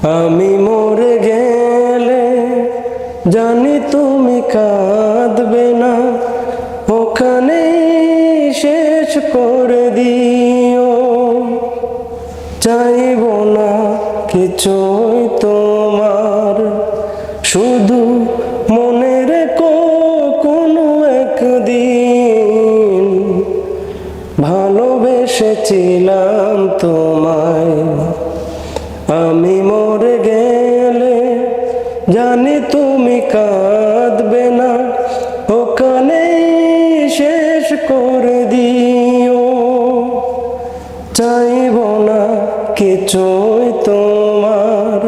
আমি মরে গেলে জানি তুমি কাঁদবে না, ওখানেই শেষ করে দিও। চাইব না কিছুই তোমার, শুধু মনে রেখো কোনো একদিন ভালোবেসেছিলাম তোমায়। আমি মরে গেলে জানি তুমি কাঁদবে না, ওখানেই শেষ করে দিও। চাইব না কিছুই তোমার,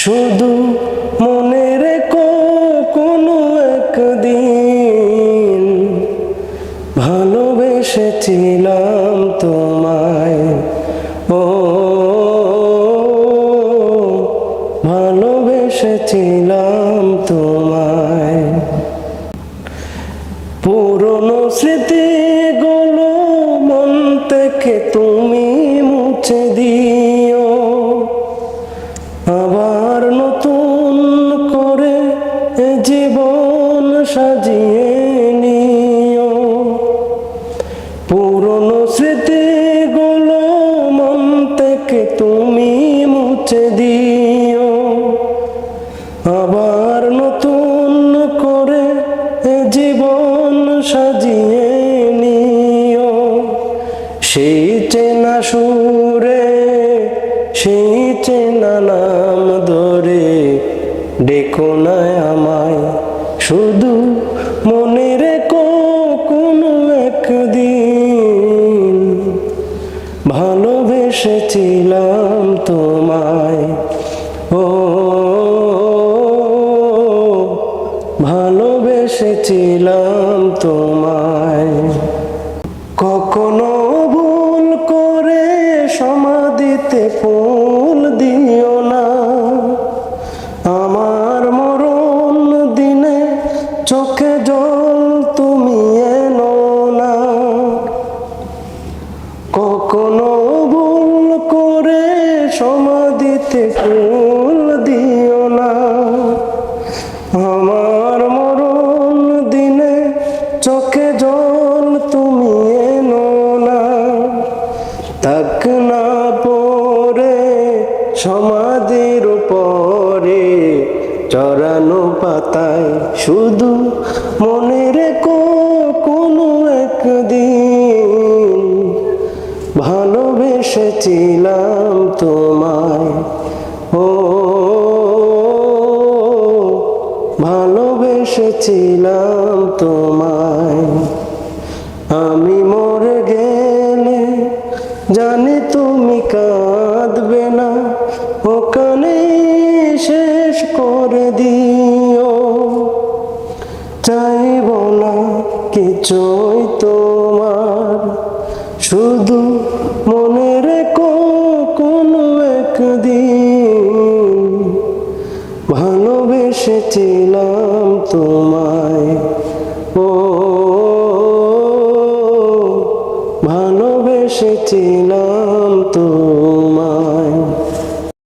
শুধু মনে রেখো কোনো একদিন ভালোবেসেছিলাম তোমায়। ও ভালোবেসেছিলাম তোমায়। পুরনো স্মৃতিগুলো মন থেকে তুমি মুছে দিও, আবার নতুন করে জীবন সাজিয়ে নিও। পুরনো স্মৃতিগুলো মন থেকে তুমি মুছে দিও, আবার নতুন করে জীবন সাজিয়ে নিও। সেই চেনা সুরে, সেই চেনা নাম ধরে ডেকো না আমায়, শুধু মনে রেখো কোনো একদিন ভালোবেসেছিলাম তোমায়। ও ভালোবেসেছিলাম তোমায়। কখনো ভুল করে সমাধিতে ফুল দিও না, আমার মরণ দিনে চোখে জল তুমি এনো না। কখনো ভুল করে সমাধিতে ফুল দিও না, আমার মরণ দিনে চোখে জল তুমি এনো না। তাক না পরে সমাধির উপরে চড়ানো পাতায়, শুধু মনে রেখো কোনো একদিন ভালোবেসেছিলাম তোমায়। ও ভালোবেসেছিলাম তোমায়। আমি মরে গেলে জানি তুমি কাঁদবে না, ওখানেই শেষ করে দিও। চাইব না কিছুই তোমার, শুধু মনে রেখো কোনো একদিন ভালোবেসেছিলাম তোমায়।